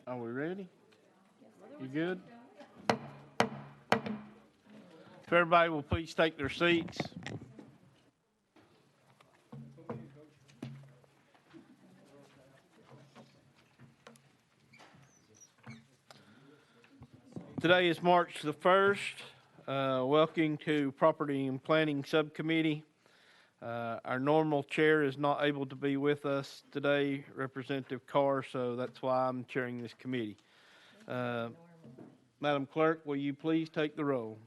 Are we ready? You good? If everybody will please take their seats. Today is March the 1st. Welcome to Property and Planning Subcommittee. Our normal chair is not able to be with us today, Representative Carr, so that's why I'm chairing this committee. Madam Clerk, will you please take the roll?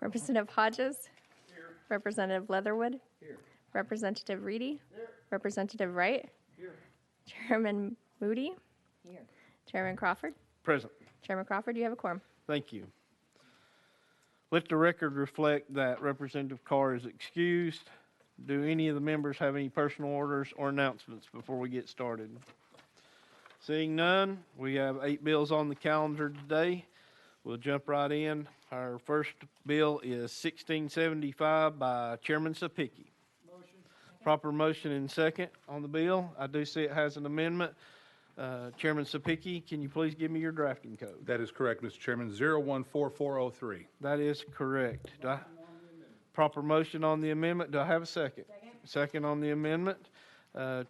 Representative Hodges. Here. Representative Leatherwood. Here. Representative Reedy. Here. Representative Wright. Here. Chairman Moody. Here. Chairman Crawford. Present. Chairman Crawford, you have a quorum. Thank you. Let the record reflect that Representative Carr is excused. Do any of the members have any personal orders or announcements before we get started? Seeing none, we have 8 bills on the calendar today. We'll jump right in. Our first bill is 1675 by Chairman Sapicki. Motion. Proper motion and second on the bill. I do see it has an amendment. Chairman Sapicki, can you please give me your drafting code? That is correct, Mr. Chairman, 014403. That is correct. Proper motion on the amendment. Do I have a second? Second on the amendment.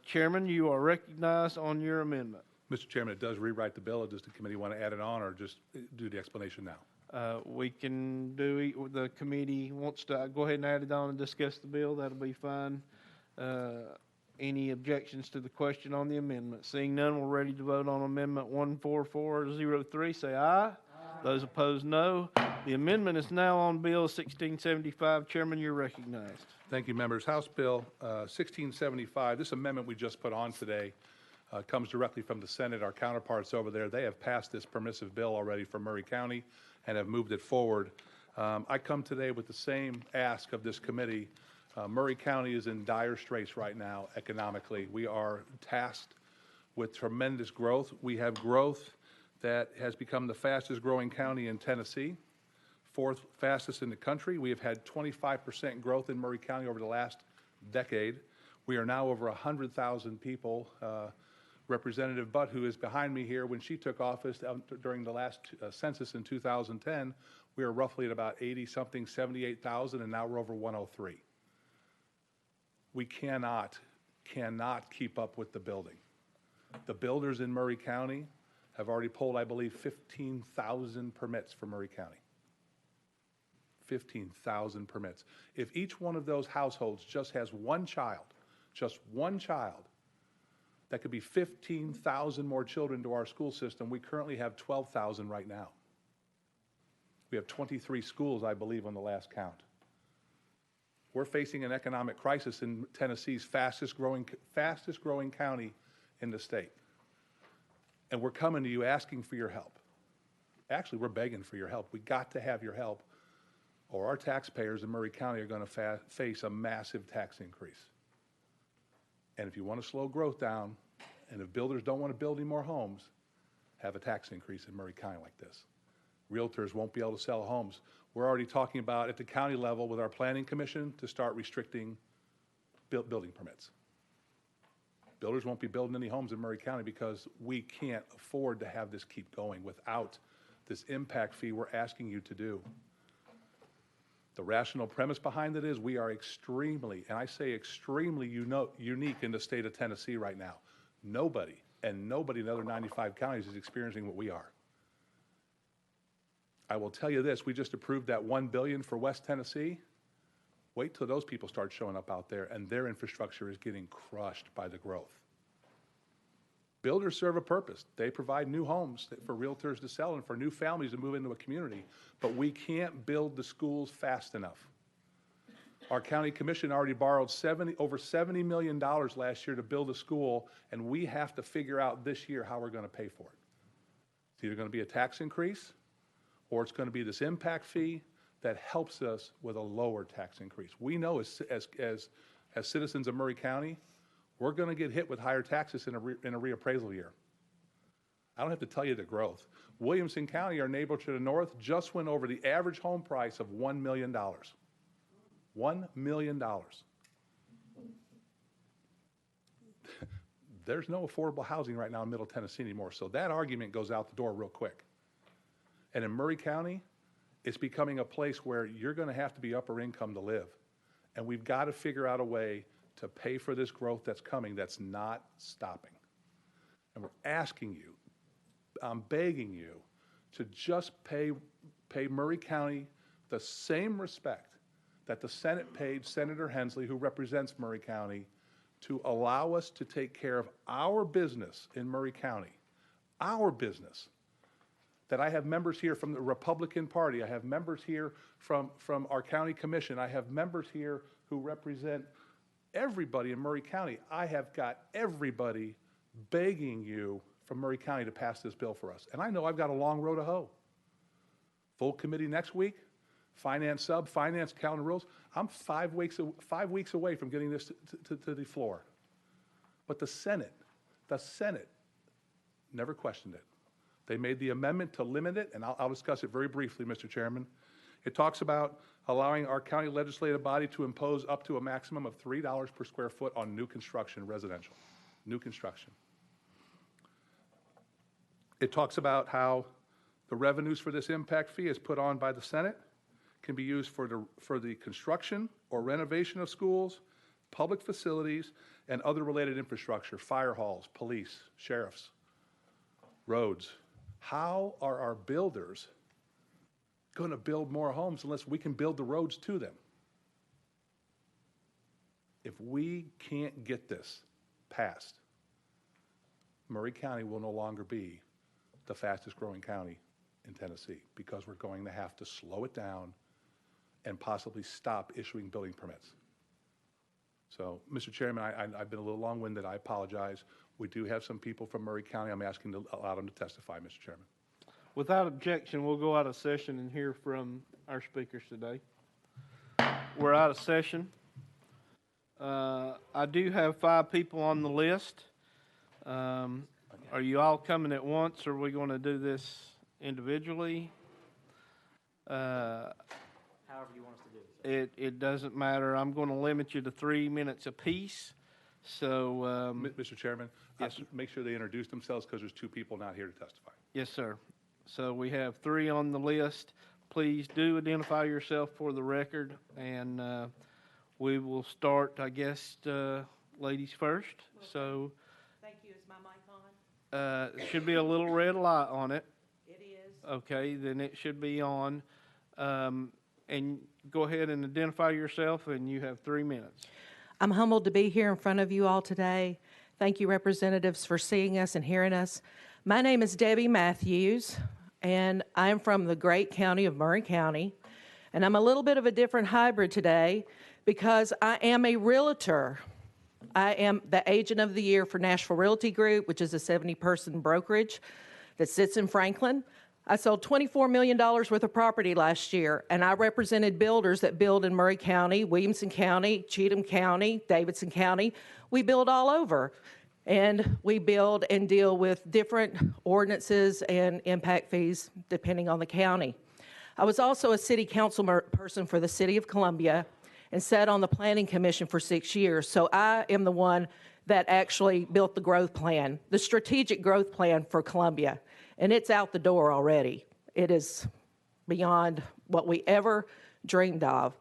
Chairman, you are recognized on your amendment. Mr. Chairman, it does rewrite the bill. Does the committee want to add it on or just do the explanation now? We can do, the committee wants to go ahead and add it on and discuss the bill. That'll be fine. Any objections to the question on the amendment? Seeing none, we're ready to vote on amendment 14403. Say aye. Aye. Those opposed, no. The amendment is now on bill 1675. Chairman, you're recognized. Thank you, members. House Bill 1675, this amendment we just put on today comes directly from the Senate. Our counterparts over there, they have passed this permissive bill already for Murray County and have moved it forward. I come today with the same ask of this committee. Murray County is in dire straits right now economically. We are tasked with tremendous growth. We have growth that has become the fastest growing county in Tennessee, 4th fastest in the country. We have had 25% growth in Murray County over the last decade. We are now over 100,000 people. Representative Butt, who is behind me here, when she took office during the last census in 2010, we were roughly at about 80-something, 78,000, and now we're over 103. We cannot keep up with the building. The builders in Murray County have already pulled, I believe, 15,000 permits for Murray County. 15,000 permits. If each one of those households just has one child, that could be 15,000 more children to our school system. We currently have 12,000 right now. We have 23 schools, I believe, on the last count. We're facing an economic crisis in Tennessee's fastest growing county in the state. And we're coming to you asking for your help. Actually, we're begging for your help. We got to have your help, or our taxpayers in Murray County are going to face a massive tax increase. And if you want to slow growth down, and if builders don't want to build any more homes, have a tax increase in Murray County like this. Realtors won't be able to sell homes. We're already talking about at the county level with our planning commission to start restricting building permits. Builders won't be building any homes in Murray County because we can't afford to have this keep going without this impact fee we're asking you to do. The rational premise behind it is we are extremely, and I say extremely unique in the state of Tennessee right now. Nobody in the other 95 counties is experiencing what we are. I will tell you this, we just approved that $1 billion for West Tennessee. Wait till those people start showing up out there and their infrastructure is getting crushed by the growth. Builders serve a purpose. They provide new homes for realtors to sell and for new families to move into a community, but we can't build the schools fast enough. Our county commission already borrowed over $70 million last year to build a school, and we have to figure out this year how we're going to pay for it. It's either going to be a tax increase, or it's going to be this impact fee that helps us with a lower tax increase. We know as citizens of Murray County, we're going to get hit with higher taxes in a reappraisal year. I don't have to tell you the growth. Williamson County, our neighbor to the north, just went over the average home price of $1 million. $1 million. There's no affordable housing right now in Middle Tennessee anymore, so that argument goes out the door real quick. And in Murray County, it's becoming a place where you're going to have to be upper income to live. And we've got to figure out a way to pay for this growth that's coming that's not stopping. And we're asking you, I'm begging you, to just pay Murray County the same respect that the Senate paid Senator Hensley, who represents Murray County, to allow us to take care of our business in Murray County, our business. That I have members here from the Republican Party, I have members here from our county commission, I have members here who represent everybody in Murray County. I have got everybody begging you from Murray County to pass this bill for us. And I know I've got a long road to hoe. Full committee next week, finance calendar rules. I'm 5 weeks away from getting this to the floor. But the Senate never questioned it. They made the amendment to limit it, and I'll discuss it very briefly, Mr. Chairman. It talks about allowing our county legislative body to impose up to a maximum of $3 per square foot on new construction residential, new construction. It talks about how the revenues for this impact fee is put on by the Senate, can be used for the construction or renovation of schools, public facilities, and other related infrastructure, fire halls, police, sheriffs, roads. How are our builders going to build more homes unless we can build the roads to them? If we can't get this passed, Murray County will no longer be the fastest growing county in Tennessee, because we're going to have to slow it down and possibly stop issuing building permits. So, Mr. Chairman, I've been a little long-winded. I apologize. We do have some people from Murray County. I'm asking to allow them to testify, Mr. Chairman. Without objection, we'll go out of session and hear from our speakers today. We're out of session. I do have 5 people on the list. Are you all coming at once, or are we going to do this individually? However you want us to do it. It doesn't matter. I'm going to limit you to 3 minutes apiece. So, Mr. Chairman, yes, make sure they introduce themselves, because there's 2 people not here to testify. yes, sir. So we have 3 on the list. Please do identify yourself for the record, and we will start, I guess, ladies first. So, Thank you. Is my mic on? it should be a little red light on it. It is. Okay, then it should be on. And go ahead and identify yourself, and you have 3 minutes. I'm humbled to be here in front of you all today. Thank you, representatives, for seeing us and hearing us. My name is Debbie Matthews, and I'm from the great county of Murray County. And I'm a little bit of a different hybrid today because I am a realtor. I am the agent of the year for Nashville Realty Group, which is a 70-person brokerage that sits in Franklin. I sold $24 million worth of property last year, and I represented builders that build in Murray County, Williamson County, Cheatham County, Davidson County. We build all over, and we build and deal with different ordinances and impact fees depending on the county. I was also a city council person for the city of Columbia and sat on the planning commission for 6 years, so I am the one that actually built the growth plan, the strategic growth plan for Columbia. And it's out the door already. It is beyond what we ever dreamed of.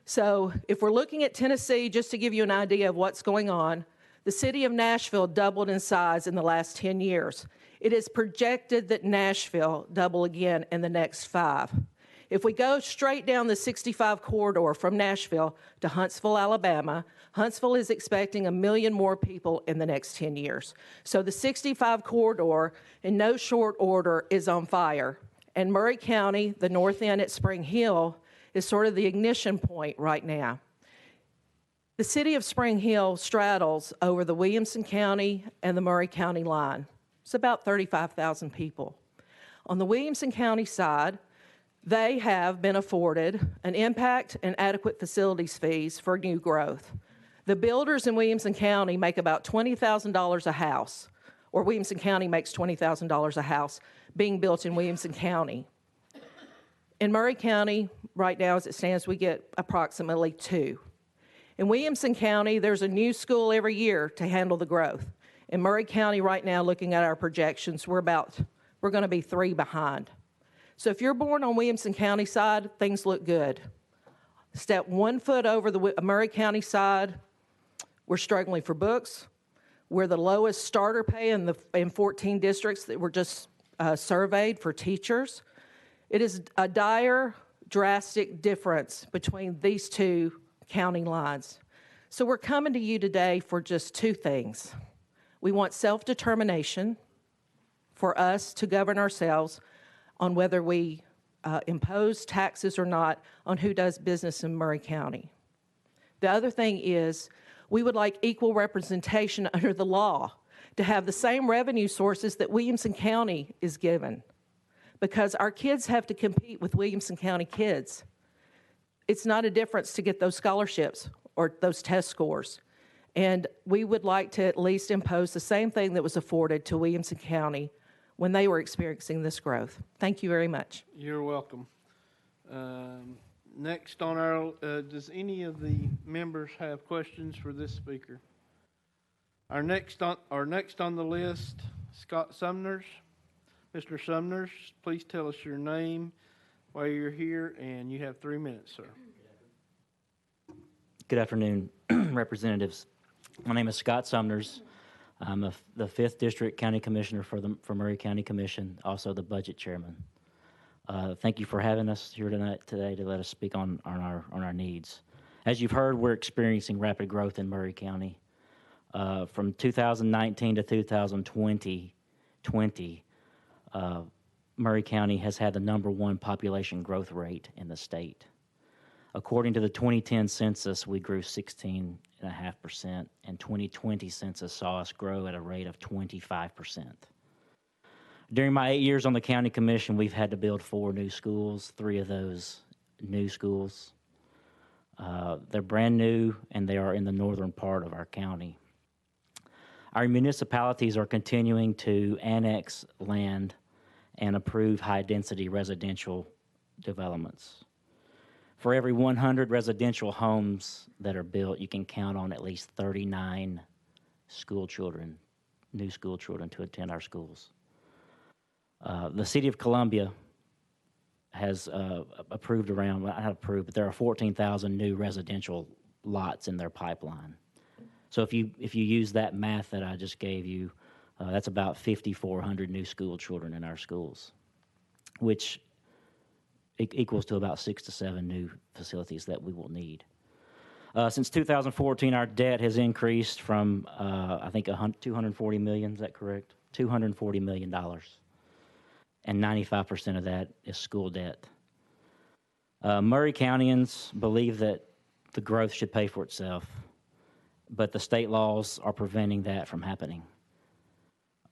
So if we're looking at Tennessee, just to give you an idea of what's going on, the city of Nashville doubled in size in the last 10 years. It is projected that Nashville double again in the next 5. If we go straight down the 65 corridor from Nashville to Huntsville, Alabama, Huntsville is expecting 1 million more people in the next 10 years. So the 65 corridor, in no short order, is on fire. And Murray County, the north end at Spring Hill, is sort of the ignition point right now. The city of Spring Hill straddles over the Williamson County and the Murray County line. It's about 35,000 people. On the Williamson County side, they have been afforded an impact and adequate facilities fees for new growth. The builders in Williamson County make about $20,000 a house, or Williamson County makes $20,000 a house being built in Williamson County. In Murray County, right now as it stands, we get approximately 2. In Williamson County, there's a new school every year to handle the growth. In Murray County right now, looking at our projections, we're going to be 3 behind. So if you're born on Williamson County side, things look good. Step 1 foot over the Murray County side, we're struggling for books. We're the lowest starter pay in 14 districts that were just surveyed for teachers. It is a dire, drastic difference between these 2 county lines. So we're coming to you today for just 2 things. We want self-determination for us to govern ourselves on whether we impose taxes or not on who does business in Murray County. The other thing is we would like equal representation under the law to have the same revenue sources that Williamson County is given, because our kids have to compete with Williamson County kids. It's not a difference to get those scholarships or those test scores. And we would like to at least impose the same thing that was afforded to Williamson County when they were experiencing this growth. Thank you very much. You're welcome. Next on our, does any of the members have questions for this speaker? Our next on the list, Scott Sumners. Mr. Sumners, please tell us your name, why you're here, and you have 3 minutes, sir. Good afternoon, representatives. My name is Scott Sumners. I'm the 5th District County Commissioner for Murray County Commission, also the Budget Chairman. Thank you for having us here today to let us speak on our needs. As you've heard, we're experiencing rapid growth in Murray County. From 2019 to 2020, Murray County has had the #1 population growth rate in the state. According to the 2010 census, we grew 16.5%, and 2020 census saw us grow at a rate of 25%. During my 8 years on the county commission, we've had to build 4 new schools, 3 of those new schools. They're brand new, and they are in the northern part of our county. Our municipalities are continuing to annex land and approve high-density residential developments. For every 100 residential homes that are built, you can count on at least 39 school children, new school children, to attend our schools. The City of Columbia has approved around, well, not approved, but there are 14,000 new residential lots in their pipeline. So if you use that math that I just gave you, that's about 5,400 new school children in our schools, which equals to about 6 to 7 new facilities that we will need. Since 2014, our debt has increased from, I think, $240 million, is that correct? $240 million. And 95% of that is school debt. Murray Countyans believe that the growth should pay for itself, but the state laws are preventing that from happening.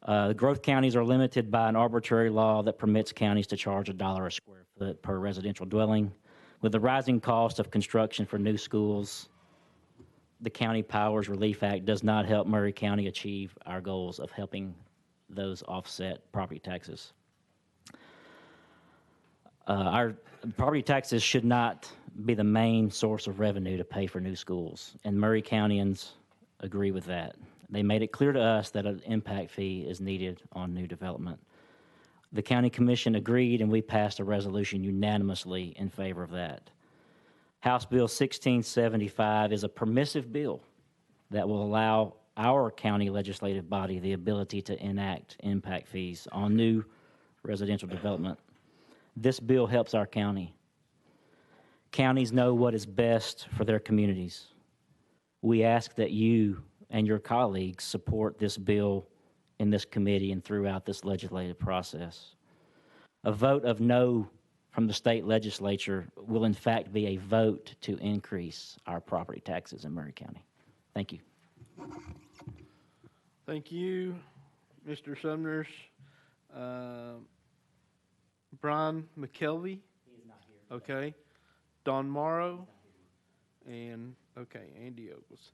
The growth counties are limited by an arbitrary law that permits counties to charge $1 a square foot per residential dwelling. With the rising cost of construction for new schools, the County Powers Relief Act does not help Murray County achieve our goals of helping those offset property taxes. Our property taxes should not be the main source of revenue to pay for new schools, and Murray Countyans agree with that. They made it clear to us that an impact fee is needed on new development. The County Commission agreed, and we passed a resolution unanimously in favor of that. House Bill 1675 is a permissive bill that will allow our county legislative body the ability to enact impact fees on new residential development. This bill helps our county. Counties know what is best for their communities. We ask that you and your colleagues support this bill in this committee and throughout this legislative process. A vote of no from the state legislature will in fact be a vote to increase our property taxes in Murray County. Thank you. Thank you, Mr. Sumners. Brian McKelvey? He is not here. Okay. Don Morrow? And, okay, Andy Ogles.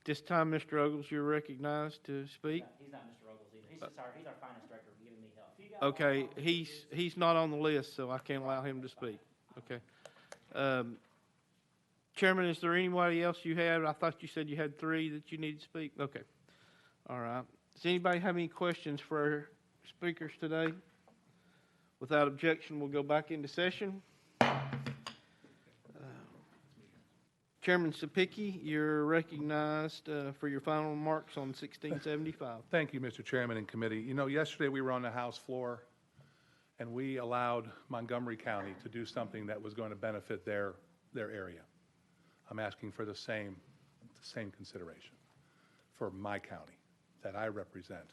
This time, Mr. Ogles, you're recognized to speak. He's not Mr. Ogles either. He's our finance director giving me help. Okay, he's not on the list, so I can't allow him to speak. Okay. Chairman, is there anybody else you had? I thought you said you had 3 that you need to speak. Okay. All right. Does anybody have any questions for our speakers today? Without objection, we'll go back into session. Chairman Sapicki, you're recognized for your final remarks on 1675. Thank you, Mr. Chairman and committee. You know, yesterday we were on the House floor and we allowed Montgomery County to do something that was going to benefit their area. I'm asking for the same consideration for my county that I represent.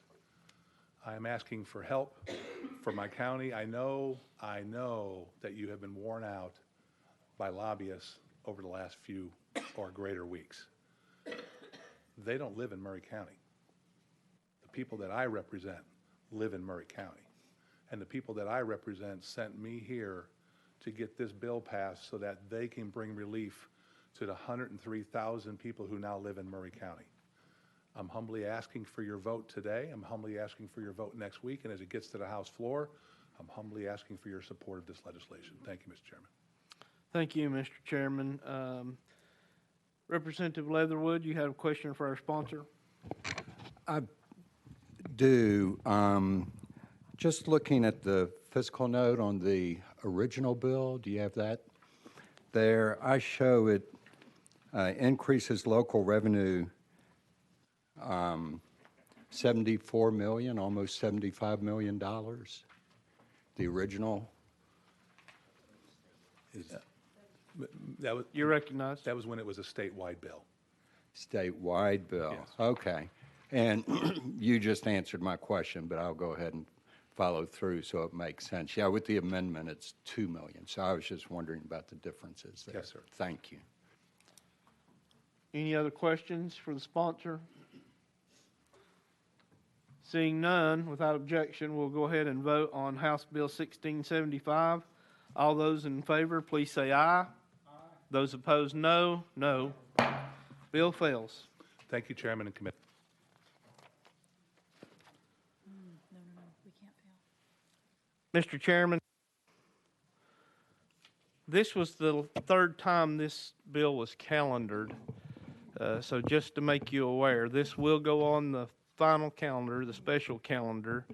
I am asking for help for my county. I know that you have been worn out by lobbyists over the last few or greater weeks. They don't live in Murray County. The people that I represent live in Murray County. And the people that I represent sent me here to get this bill passed so that they can bring relief to the 103,000 people who now live in Murray County. I'm humbly asking for your vote today. I'm humbly asking for your vote next week. And as it gets to the House floor, I'm humbly asking for your support of this legislation. Thank you, Mr. Chairman. Thank you, Mr. Chairman. Representative Leatherwood, you had a question for our sponsor? I do. Just looking at the fiscal note on the original bill, do you have that there? I show it increases local revenue 74 million, almost $75 million. The original. You're recognized. That was when it was a statewide bill. Statewide bill. Yes. Okay. And you just answered my question, but I'll go ahead and follow through so it makes sense. Yeah, with the amendment, it's 2 million. So I was just wondering about the differences there. Yes, sir. Thank you. Any other questions for the sponsor? Seeing none, without objection, we'll go ahead and vote on House Bill 1675. All those in favor, please say aye. Aye. Those opposed, no. No. Bill fails. Thank you, Chairman and committee. Mr. Chairman, this was the third time this bill was calendared. So just to make you aware, this will go on the final calendar, the special calendar,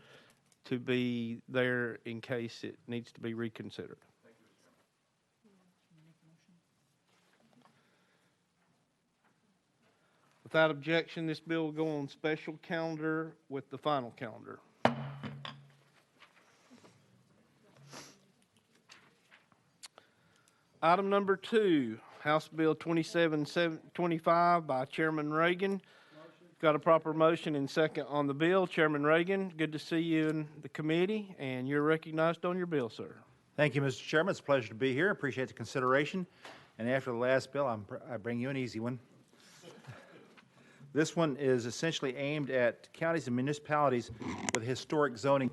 to be there in case it needs to be reconsidered. Without objection, this bill will go on special calendar with the final calendar. Item number 2, House Bill 2725 by Chairman Reagan. Got a proper motion and second on the bill. Chairman Reagan, good to see you in the committee, and you're recognized on your bill, sir. Thank you, Mr. Chairman. It's a pleasure to be here. Appreciate the consideration. And after the last bill, I bring you an easy one. This one is essentially aimed at counties and municipalities with historic zoning.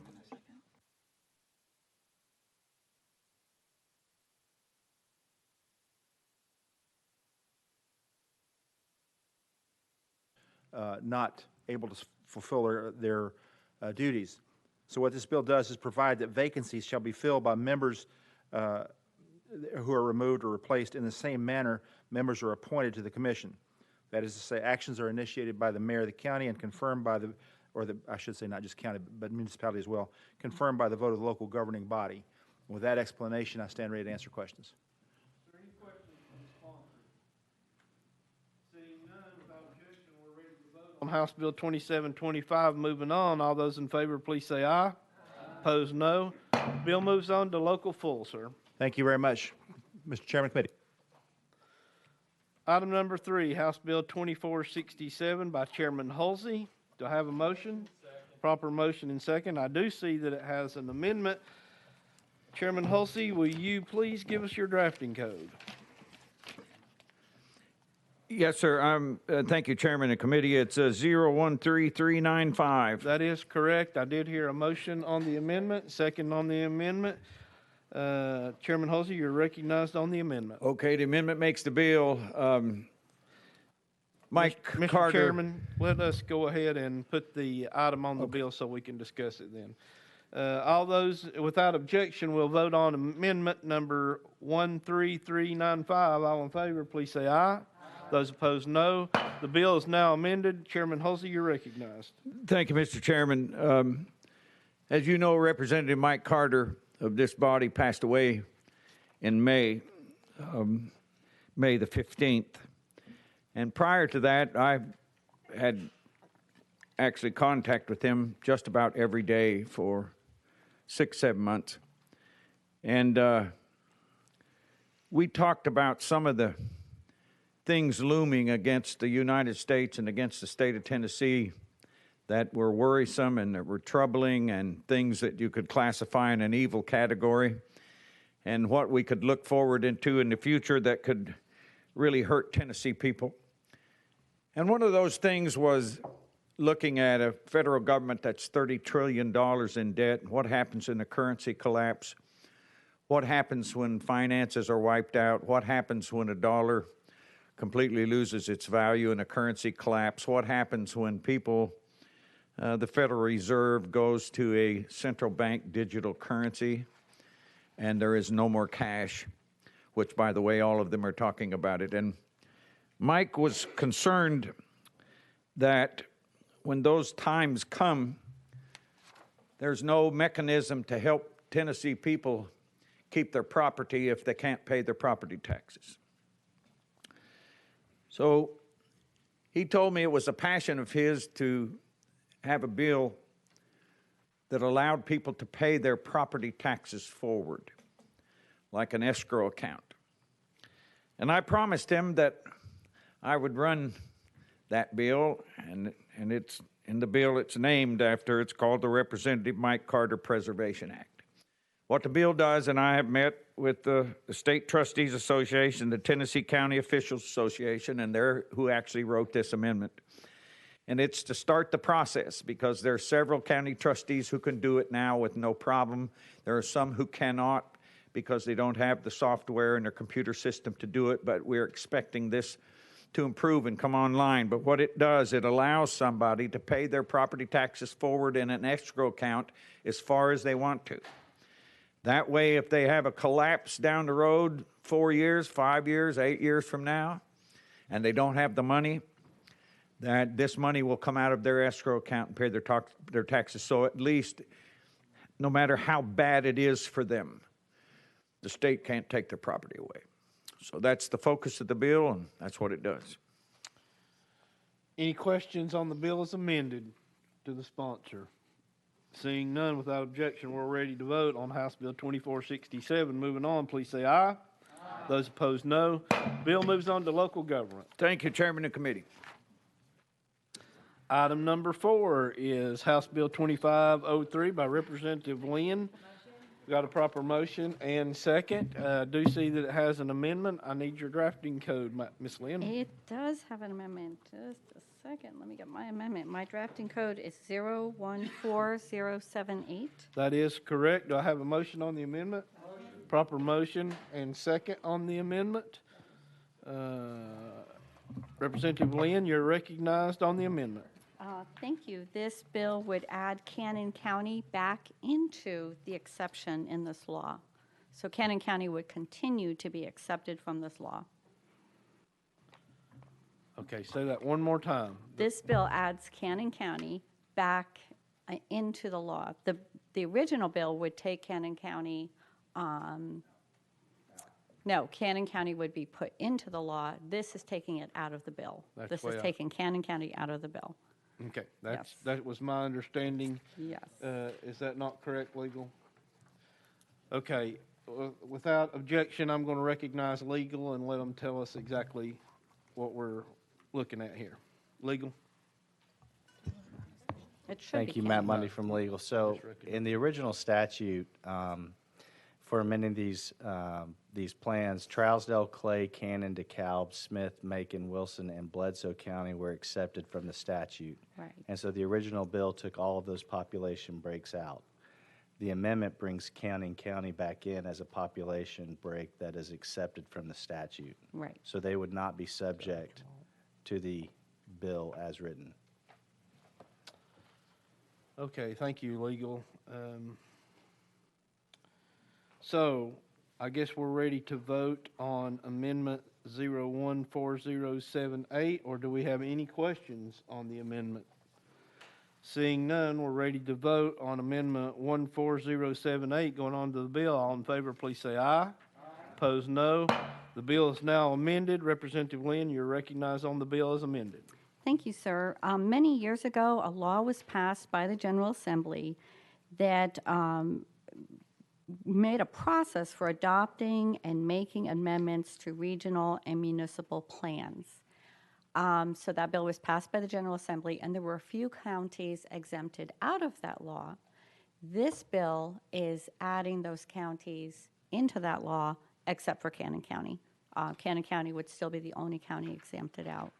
Not able to fulfill their duties. So what this bill does is provide that vacancies shall be filled by members who are removed or replaced in the same manner members are appointed to the commission. That is to say, actions are initiated by the mayor of the county and confirmed by I should say not just county, but municipality as well, confirmed by the vote of the local governing body. With that explanation, I stand ready to answer questions. Is there any questions from the sponsor? Seeing none, without objection, we're ready to vote on House Bill 2725. Moving on, all those in favor, please say aye. Aye. Opposed, no. Bill moves on to local full, sir. Thank you very much, Mr. Chairman, committee. Item number 3, House Bill 2467 by Chairman Hulsey. Do I have a motion? Second. Proper motion and second. I do see that it has an amendment. Chairman Hulsey, will you please give us your drafting code? Yes, sir. Thank you, Chairman and committee. It's 013395. That is correct. I did hear a motion on the amendment, second on the amendment. Chairman Hulsey, you're recognized on the amendment. Okay, the amendment makes the bill. Mike Mr. Carter. Chairman, let us go ahead and put the item on the bill so we can discuss it then. All those, without objection, will vote on amendment number 13395. All in favor, please say aye. Aye. Those opposed, no. The bill is now amended. Chairman Hulsey, you're recognized. Thank you, Mr. Chairman. As you know, Representative Mike Carter of this body passed away in May the 15th. And prior to that, I had actually contact with him just about every day for 6-7 months. And we talked about some of the things looming against the United States and against the state of Tennessee that were worrisome and that were troubling, and things that you could classify in an evil category, and what we could look forward into in the future that could really hurt Tennessee people. And one of those things was looking at a federal government that's $30 trillion in debt. What happens in a currency collapse? What happens when finances are wiped out? What happens when a dollar completely loses its value in a currency collapse? What happens when people, the Federal Reserve goes to a central bank digital currency and there is no more cash, which, by the way, all of them are talking about it. And Mike was concerned that when those times come, there's no mechanism to help Tennessee people keep their property if they can't pay their property taxes. So he told me it was a passion of his to have a bill that allowed people to pay their property taxes forward, like an escrow account. And I promised him that I would run that bill, and it's in the bill it's named after. It's called the Representative Mike Carter Preservation Act. What the bill does, and I have met with the State Trustees Association, the Tennessee County Officials Association, and they're who actually wrote this amendment. And it's to start the process, because there are several county trustees who can do it now with no problem. There are some who cannot because they don't have the software in their computer system to do it, but we're expecting this to improve and come online. But what it does, it allows somebody to pay their property taxes forward in an escrow account as far as they want to. That way, if they have a collapse down the road 4 years, 5 years, 8 years from now, and they don't have the money, that this money will come out of their escrow account and pay their taxes. So at least, no matter how bad it is for them, the state can't take their property away. So that's the focus of the bill, and that's what it does. Any questions on the bill as amended to the sponsor? Seeing none, without objection, we're ready to vote on House Bill 2467. Moving on, please say aye. Aye. Those opposed, no. Bill moves on to local government. Thank you, Chairman of the committee. Item number 4 is House Bill 2503 by Representative Lynn. Got a proper motion and second. Do see that it has an amendment. I need your drafting code, Ms. Lynn. It does have an amendment. Just a second. Let me get my amendment. My drafting code is 014078. That is correct. Do I have a motion on the amendment? Proper motion and second on the amendment. Representative Lynn, you're recognized on the amendment. Thank you. This bill would add Cannon County back into the exception in this law. So Cannon County would continue to be accepted from this law. Okay, say that one more time. This bill adds Cannon County back into the law. The original bill would take Cannon County, no, Cannon County would be put into the law. This is taking it out of the bill. This is taking Cannon County out of the bill. Okay, Yes. that was my understanding. Yes. Is that not correct, legal? Okay, without objection, I'm going to recognize legal and let them tell us exactly what we're looking at here. Legal? It should Thank be you, Matt Cannon. Mundy from Legal. So in the original statute, for amending these plans, Trousdale, Clay, Cannon, DeKalb, Smith, Macon, Wilson, and Bledsoe County were accepted from the statute. Right. And so the original bill took all of those population breaks out. The amendment brings Cannon County back in as a population break that is accepted from the statute. Right. So they would not be subject to the bill as written. Okay, thank you, legal. So I guess we're ready to vote on Amendment 01408, or do we have any questions on the amendment? Seeing none, we're ready to vote on Amendment 14078. Going on to the bill, all in favor, please say aye. Opposed, no. The bill is now amended. Representative Lynn, you're recognized on the bill as amended. Thank you, sir. Many years ago, a law was passed by the General Assembly that made a process for adopting and making amendments to regional and municipal plans. So that bill was passed by the General Assembly, and there were a few counties exempted out of that law. This bill is adding those counties into that law, except for Cannon County. Cannon County would still be the only county exempted out.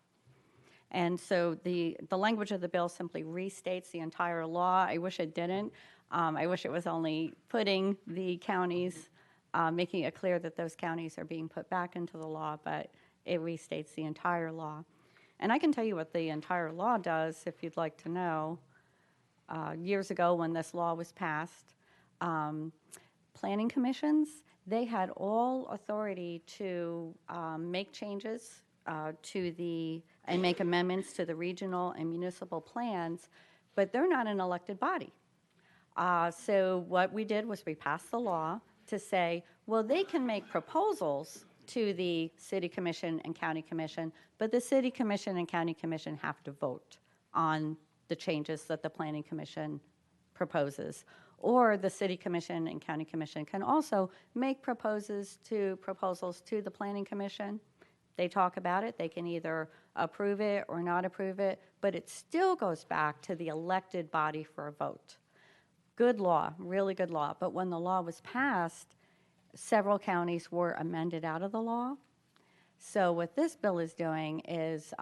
And so the language of the bill simply restates the entire law. I wish it didn't. I wish it was only putting the counties, making it clear that those counties are being put back into the law, but it restates the entire law. And I can tell you what the entire law does if you'd like to know. Years ago when this law was passed, planning commissions, they had all authority to make changes and make amendments to the regional and municipal plans, but they're not an elected body. So what we did was we passed the law to say, well, they can make proposals to the city commission and county commission, but the city commission and county commission have to vote on the changes that the planning commission proposes. Or the city commission and county commission can also make proposals to the planning commission. They talk about it. They can either approve it or not approve it, but it still goes back to the elected body for a vote. Good law, really good law. But when the law was passed, several counties were amended out of the law. So what this bill is doing is,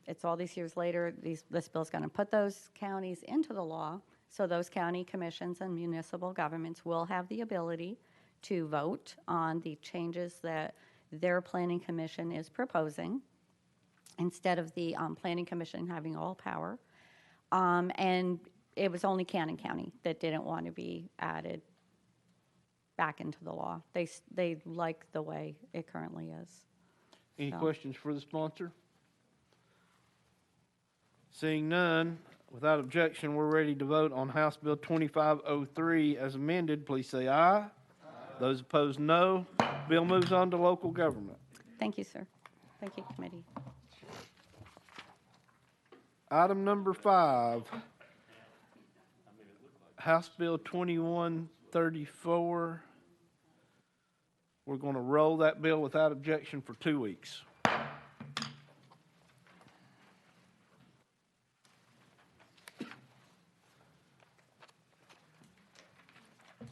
it's all these years later, this bill is going to put those counties into the law. So those county commissions and municipal governments will have the ability to vote on the changes that their planning commission is proposing, instead of the planning commission having all power. And it was only Cannon County that didn't want to be added back into the law. They like the way it currently is. Any questions for the sponsor? Seeing none, without objection, we're ready to vote on House Bill 2503 as amended. Please say aye. Those opposed, no. Bill moves on to local government. Thank you, sir. Thank you, committee. Item number 5, House Bill 2134. We're going to roll that bill without objection for 2 weeks.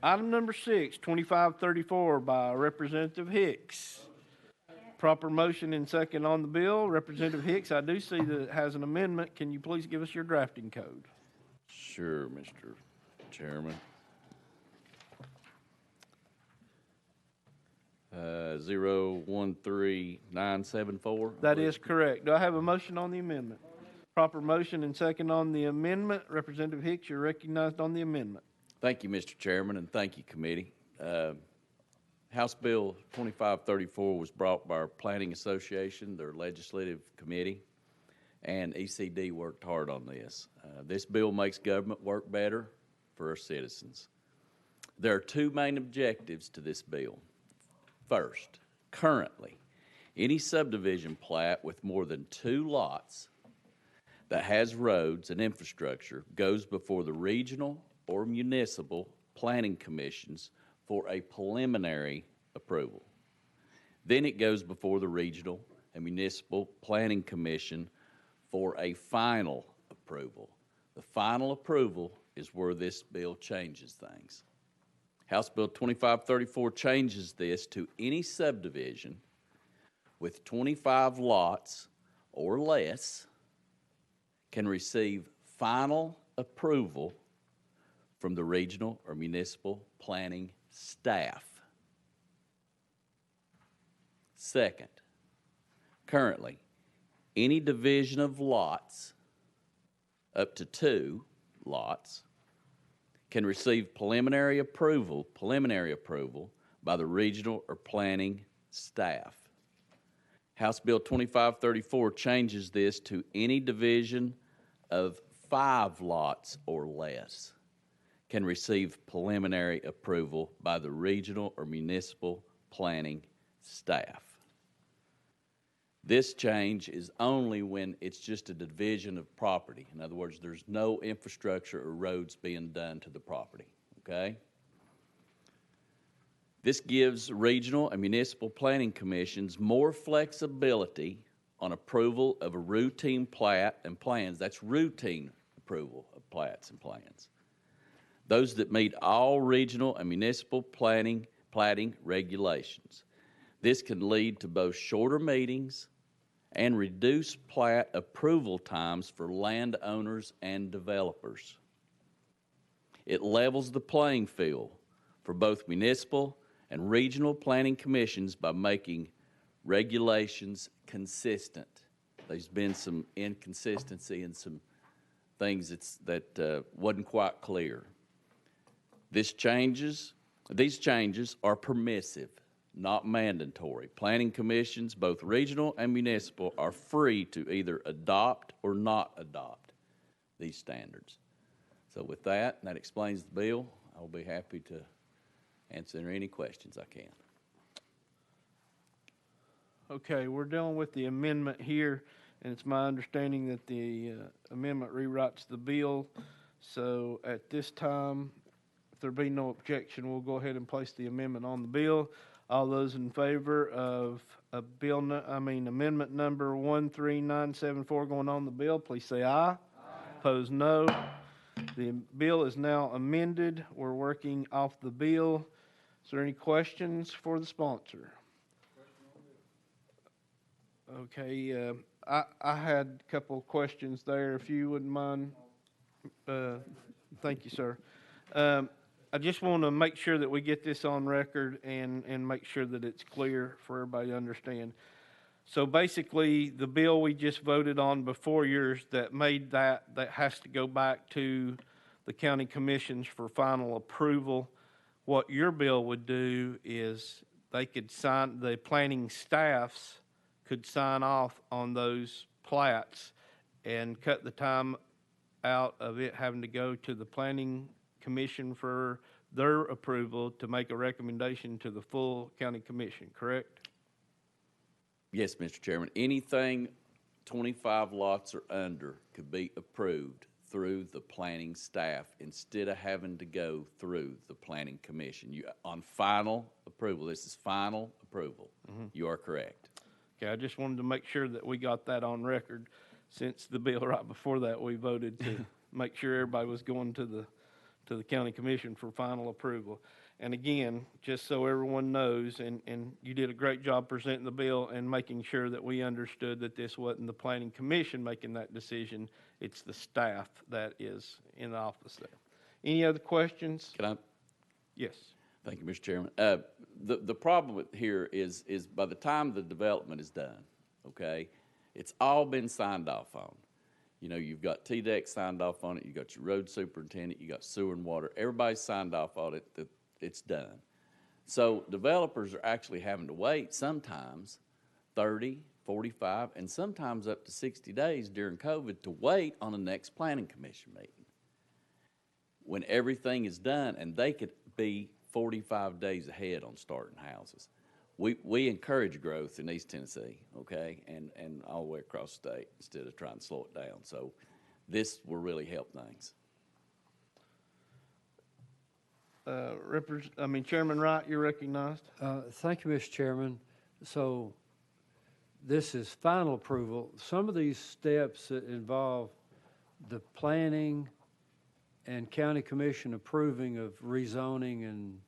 Item number 6, 2534 by Representative Hicks. Proper motion and second on the bill. Representative Hicks, I do see that it has an amendment. Can you please give us your drafting code? Sure, Mr. Chairman. 013974. That is correct. Do I have a motion on the amendment? Proper motion and second on the amendment. Representative Hicks, you're recognized on the amendment. Thank you, Mr. Chairman, and thank you, committee. House Bill 2534 was brought by our Planning Association, their legislative committee, and ECD worked hard on this. This bill makes government work better for our citizens. There are 2 main objectives to this bill. First, currently, any subdivision plat with more than 2 lots that has roads and infrastructure goes before the regional or municipal planning commissions for a preliminary approval. Then it goes before the regional and municipal planning commission for a final approval. The final approval is where this bill changes things. House Bill 2534 changes this to any subdivision with 25 lots or less can receive final approval from the regional or municipal planning staff. Second, currently, any division of lots up to 2 lots can receive preliminary approval by the regional or planning staff. House Bill 2534 changes this to any division of 5 lots or less can receive preliminary approval by the regional or municipal planning staff. This change is only when it's just a division of property. In other words, there's no infrastructure or roads being done to the property, okay? This gives regional and municipal planning commissions more flexibility on approval of a routine plat and plans. That's routine approval of plats and plans. Those that meet all regional and municipal plating regulations. This can lead to both shorter meetings and reduced plat approval times for landowners and developers. It levels the playing field for both municipal and regional planning commissions by making regulations consistent. There's been some inconsistency and some things that wasn't quite clear. These changes are permissive, not mandatory. Planning commissions, both regional and municipal, are free to either adopt or not adopt these standards. So with that, and that explains the bill, I'll be happy to answer any questions I can. Okay, we're dealing with the amendment here, and it's my understanding that the amendment rewrites the bill. So at this time, if there be no objection, we'll go ahead and place the amendment on the bill. All those in favor of amendment number 13974 going on the bill, please say aye. Aye. Opposed, no. The bill is now amended. We're working off the bill. Is there any questions for the sponsor? Okay, I had a couple of questions there, if you wouldn't mind. Thank you, sir. I just want to make sure that we get this on record and make sure that it's clear for everybody to understand. So basically, the bill we just voted on before yours that made that has to go back to the county commissions for final approval. What your bill would do is they could sign, the planning staffs could sign off on those plats and cut the time out of it having to go to the planning commission for their approval to make a recommendation to the full county commission, correct? Yes, Mr. Chairman. Anything 25 lots or under could be approved through the planning staff instead of having to go through the planning commission. On final approval, this is final approval. Mm-hmm. You are correct. Okay, I just wanted to make sure that we got that on record, since the bill right before that we voted to make sure everybody was going to the county commission for final approval. And again, just so everyone knows, and you did a great job presenting the bill and making sure that we understood that this wasn't the planning commission making that decision, it's the staff that is in the office there. Any other questions? Can I? Yes. Thank you, Mr. Chairman. The problem here is by the time the development is done, okay, it's all been signed off on. You know, you've got TDEC signed off on it, you got your road superintendent, you got sewer and water, everybody's signed off on it that it's done. So developers are actually having to wait sometimes 30, 45, and sometimes up to 60 days during COVID to wait on the next planning commission meeting when everything is done, and they could be 45 days ahead on starting houses. We encourage growth in East Tennessee, okay, and all the way across the state instead of trying to slow it down. So this will really help things. Chairman Wright, you're recognized. Thank you, Mr. Chairman. So this is final approval. Some of these steps that involve the planning and county commission approving of rezoning and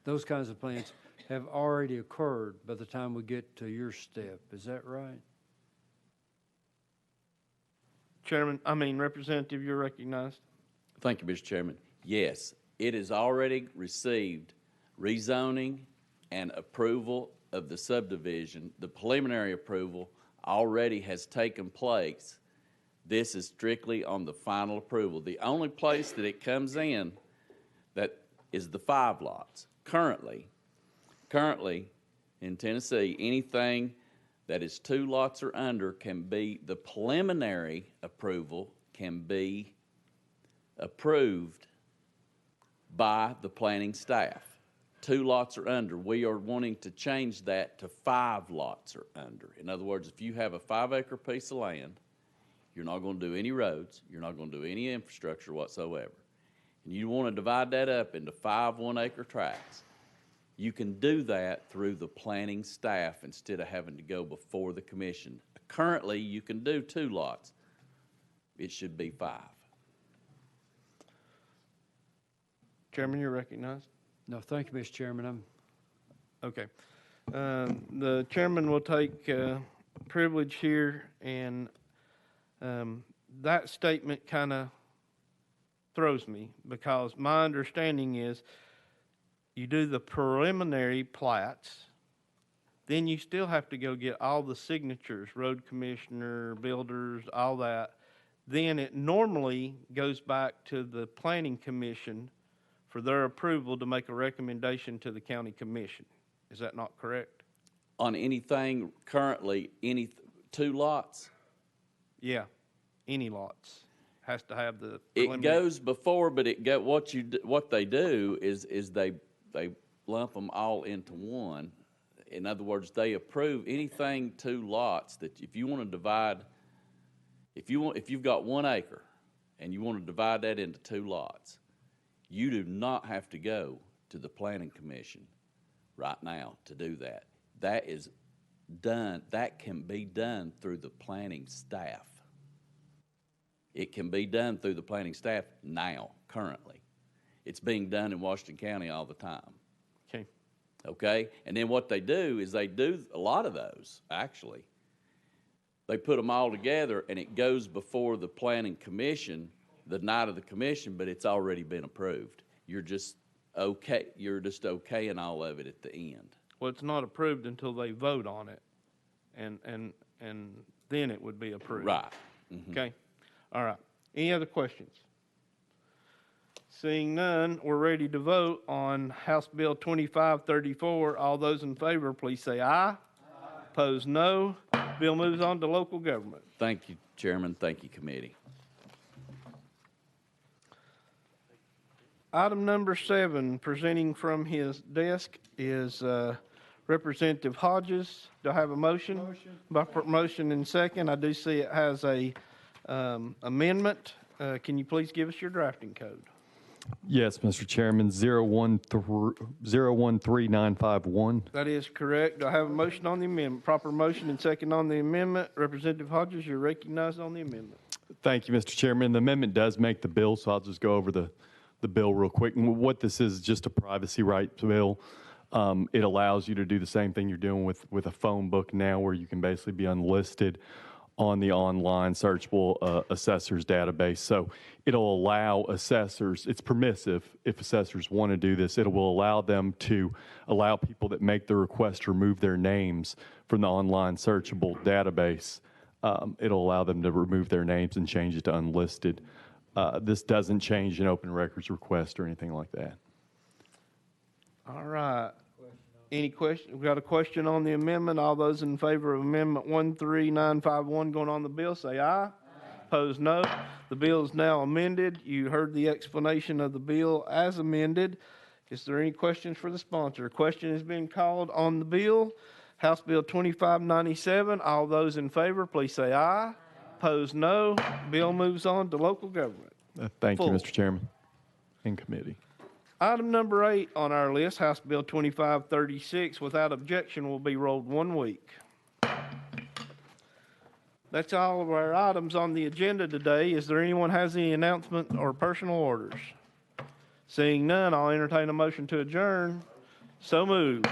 those kinds of plans have already occurred by the time we get to your step. Is that right? Representative, you're recognized. Thank you, Mr. Chairman. Yes, it has already received rezoning and approval of the subdivision. The preliminary approval already has taken place. This is strictly on the final approval. The only place that it comes in that is the 5 lots. Currently, in Tennessee, anything that is 2 lots or under can be, the preliminary approval can be approved by the planning staff. 2 lots or under. We are wanting to change that to 5 lots or under. In other words, if you have a 5-acre piece of land, you're not going to do any roads, you're not going to do any infrastructure whatsoever, and you want to divide that up into 5 1-acre tracts, you can do that through the planning staff instead of having to go before the commission. Currently, you can do 2 lots. It should be 5. Chairman, you're recognized. No, thank you, Mr. Chairman. Okay. The chairman will take privilege here, and that statement kind of throws me, because my understanding is you do the preliminary plats, then you still have to go get all the signatures, road commissioner, builders, all that. Then it normally goes back to the planning commission for their approval to make a recommendation to the county commission. Is that not correct? On anything currently, 2 lots, Yeah, any lots has to have the it preliminary. goes before, but what they do is they lump them all into one. In other words, they approve anything 2 lots that if you want to divide, if you've got 1 acre and you want to divide that into 2 lots, you do not have to go to the planning commission right now to do that. That is done, that can be done through the planning staff. It can be done through the planning staff now, currently. It's being done in Washington County all the time. Okay. Okay? And then what they do is they do a lot of those, actually. They put them all together, and it goes before the planning commission the night of the commission, but it's already been approved. You're just okaying all of it at the end. Well, it's not approved until they vote on it, and then it would be approved. Right. Mm-hmm. Okay. All right. Any other questions? Seeing none, we're ready to vote on House Bill 2534. All those in favor, please say aye. Aye. Opposed, no. Bill moves on to local government. Thank you, Chairman. Thank you, committee. Item number 7, presenting from his desk, is Representative Hodges. Do I have a motion? Motion. By motion and second. I do see it has a amendment. Can you please give us your drafting code? Yes, Mr. Chairman, 013951. That is correct. Do I have a motion on the amendment? Proper motion and second on the amendment. Representative Hodges, you're recognized on the amendment. Thank you, Mr. Chairman. The amendment does make the bill, so I'll just go over the bill real quick. And what this is just a privacy rights bill. It allows you to do the same thing you're doing with a phone book now, where you can basically be unlisted on the online searchable assessors database. So it'll allow assessors, it's permissive if assessors want to do this, it will allow them to allow people that make the request to remove their names from the online searchable database. It'll allow them to remove their names and change it to unlisted. This doesn't change an open records request or anything like that. All right. Any question? We've got a question on the amendment. All those in favor of Amendment 13951 going on the bill, say aye. Aye. Opposed, no. The bill is now amended. You heard the explanation of the bill as amended. Is there any questions for the sponsor? A question has been called on the bill. House Bill 2597. All those in favor, please say aye. Aye. Opposed, no. Bill moves on to local government. Thank you, Mr. Chairman and committee. Item number 8 on our list, House Bill 2536, without objection, will be rolled 1 week. That's all of our items on the agenda today. Is there anyone has any announcement or personal orders? Seeing none, I'll entertain a motion to adjourn. So moved.